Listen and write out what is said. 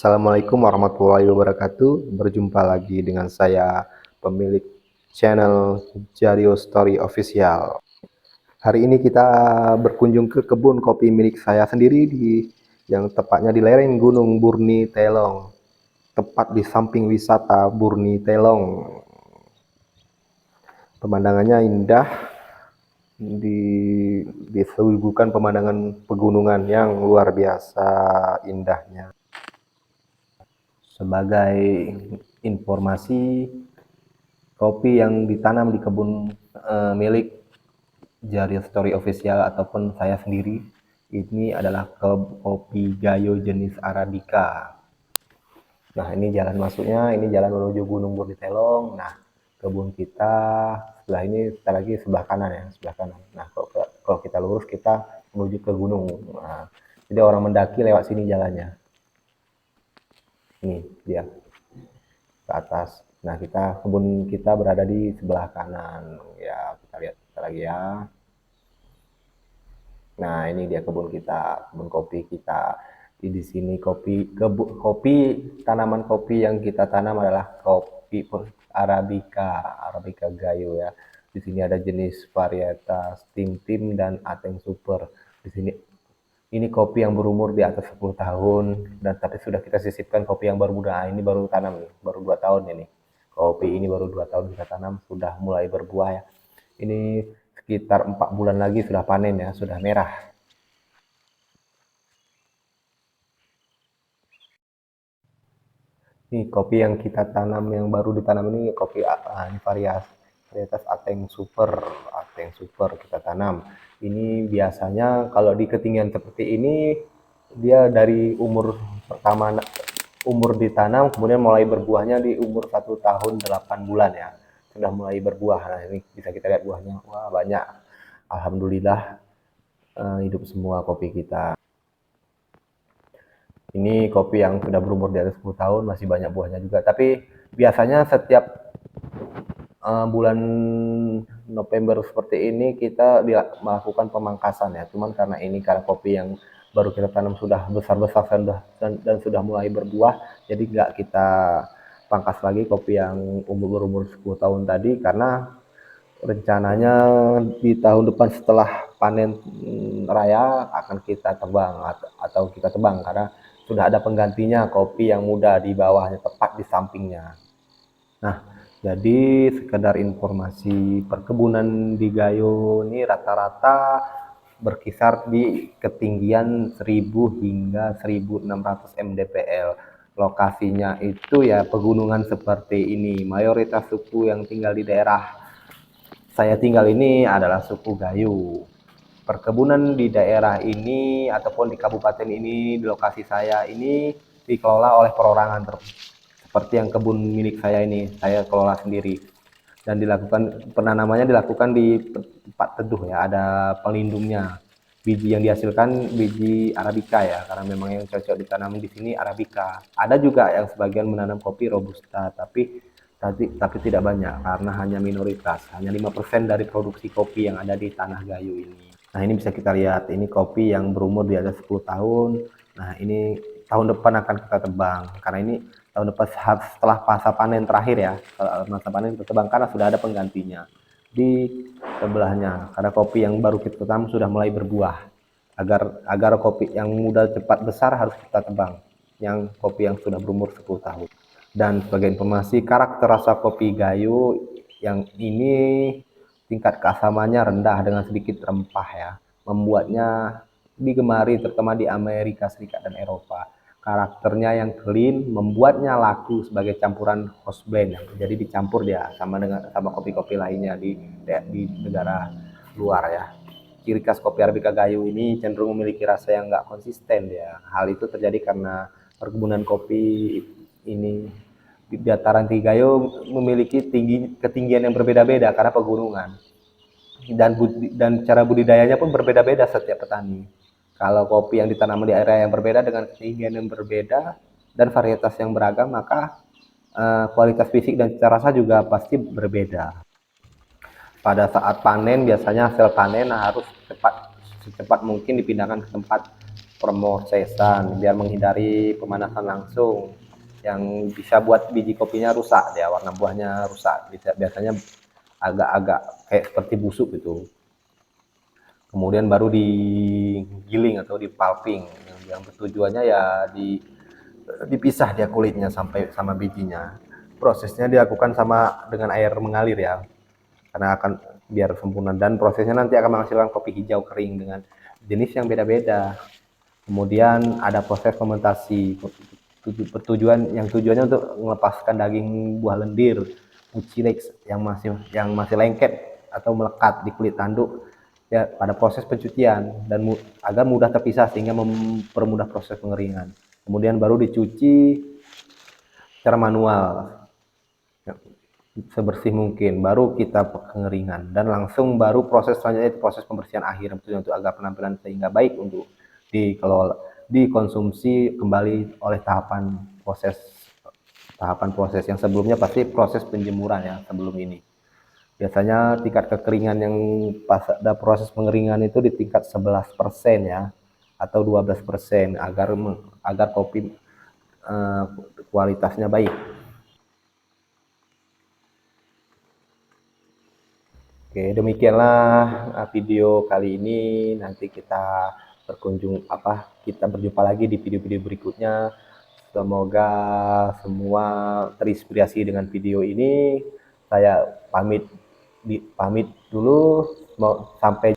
Assalamualaikum warahmatullahi wabarakatuh. Berjumpa lagi dengan saya, pemilik channel Jario Story Official. Hari ini kita berkunjung ke kebun kopi milik saya sendiri yang tepatnya di lereng Gunung Burni Telong, tepat di samping wisata Burni Telong. Pemandangannya indah, disuguhkan pemandangan pegunungan yang luar biasa indahnya. Sebagai informasi, kopi yang ditanam di kebun milik Jario Story Official ataupun saya sendiri ini adalah kopi gayo jenis Arabica. Nah, ini jalan masuknya, ini jalan menuju Gunung Burni Telong. Nah, kebun kita sebelah ini kita lagi sebelah kanan ya, sebelah kanan. Nah, kalau kita lurus kita menuju ke gunung. Nah, jadi orang mendaki lewat sini jalannya. Ini dia ke atas. Nah, kebun kita berada di sebelah kanan. Ya, kita lihat lagi ya. Nah, ini dia kebun kita, kebun kopi kita. Di sini tanaman kopi yang kita tanam adalah kopi Arabica gayo ya. Di sini ada jenis varietas Tim dan Ateng Super. Di sini ini kopi yang berumur di atas 10 tahun dan tapi sudah kita sisipkan kopi yang baru muda. Ini baru tanam nih, baru 2 tahun ini. Kopi ini baru 2 tahun kita tanam, sudah mulai berbuah ya. Ini sekitar 4 bulan lagi sudah panen ya, sudah merah. Ini kopi yang kita tanam, yang baru ditanam ini kopi ini varietas Ateng Super kita tanam. Ini biasanya kalau di ketinggian seperti ini dia dari umur ditanam kemudian mulai berbuahnya di umur 1 tahun 8 bulan ya. Sudah mulai berbuah. Nah, ini bisa kita lihat buahnya. Wah, banyak. Alhamdulillah hidup semua kopi kita. Ini kopi yang sudah berumur di atas 10 tahun, masih banyak buahnya juga. Tapi biasanya setiap bulan November seperti ini kita melakukan pemangkasan ya. Cuman karena kopi yang baru kita tanam sudah besar-besar dan sudah mulai berbuah, jadi nggak kita pangkas lagi kopi yang berumur 10 tahun tadi, karena rencananya di tahun depan setelah panen raya akan kita tebang atau kita tebang karena sudah ada penggantinya kopi yang muda di bawahnya tepat di sampingnya. Nah, jadi sekedar informasi, perkebunan di Gayo ini rata-rata berkisar di ketinggian 1000 hingga 1600 mdpl. Lokasinya itu ya pegunungan seperti ini. Mayoritas suku yang tinggal di daerah saya tinggal ini adalah suku Gayo. Perkebunan di daerah ini ataupun di kabupaten ini, di lokasi saya ini dikelola oleh perorangan seperti yang kebun milik saya ini, saya kelola sendiri. Dan penanamannya dilakukan di tempat teduh ya, ada pelindungnya. Biji yang dihasilkan biji Arabica ya, karena memang yang cocok ditanam di sini Arabica. Ada juga yang sebagian menanam kopi Robusta, tapi tidak banyak karena hanya minoritas, hanya 5% dari produksi kopi yang ada di Tanah Gayo ini. Nah, ini bisa kita lihat, ini kopi yang berumur di atas 10 tahun. Nah, ini tahun depan akan kita tebang, karena ini tahun depan setelah masa panen terakhir ya, masa panen kita tebang karena sudah ada penggantinya di sebelahnya. Karena kopi yang baru kita tanam sudah mulai berbuah. Agar kopi yang muda cepat besar harus kita tebang, yang kopi yang sudah berumur 10 tahun. Dan sebagai informasi, karakter rasa kopi Gayo yang ini tingkat keasamannya rendah dengan sedikit rempah ya, membuatnya digemari terutama di Amerika Serikat dan Eropa. Karakternya yang clean membuatnya laku sebagai campuran house blend, jadi dicampur dia sama kopi-kopi lainnya di negara luar ya. Ciri khas kopi Arabica Gayo ini cenderung memiliki rasa yang nggak konsisten ya. Hal itu terjadi karena perkebunan kopi ini di dataran tinggi Gayo memiliki ketinggian yang berbeda-beda karena pegunungan, dan cara budidayanya pun berbeda-beda setiap petani. Kalau kopi yang ditanam di area yang berbeda dengan ketinggian yang berbeda dan varietas yang beragam, maka kualitas fisik dan cita rasa juga pasti berbeda. Pada saat panen biasanya hasil panen harus secepat mungkin dipindahkan ke tempat Pemosesan biar menghindari pemanasan langsung yang bisa buat biji kopinya rusak, ya warna buahnya rusak, biasanya agak-agak kayak seperti busuk gitu. Kemudian baru digiling atau dipulping, yang tujuannya ya dipisah dia kulitnya sampai sama bijinya. Prosesnya dilakukan sama dengan air mengalir ya, karena akan biar sempurna, dan prosesnya nanti akan menghasilkan kopi hijau kering dengan jenis yang beda-beda. Kemudian ada proses fermentasi. Tujuannya untuk melepaskan daging buah lendir, mucilex yang masih lengket atau melekat di kulit tanduk ya pada proses pencucian, dan agar mudah terpisah sehingga mempermudah proses pengeringan. Kemudian baru dicuci secara manual ya, sebersih mungkin, baru kita pengeringan, dan langsung baru proses selanjutnya itu proses pembersihan akhir untuk agar penampilan sehingga baik untuk dikelola, dikonsumsi kembali oleh tahapan proses yang sebelumnya, pasti proses penjemuran ya sebelum ini. Biasanya tingkat kekeringan yang pas ada proses pengeringan itu di tingkat 11% ya, atau 12%, agar kopi eh, kualitasnya baik. Oke, demikianlah video kali ini. Nanti kita berjumpa lagi di video-video berikutnya. Semoga semua terinspirasi dengan video ini. Saya pamit dulu. Sampai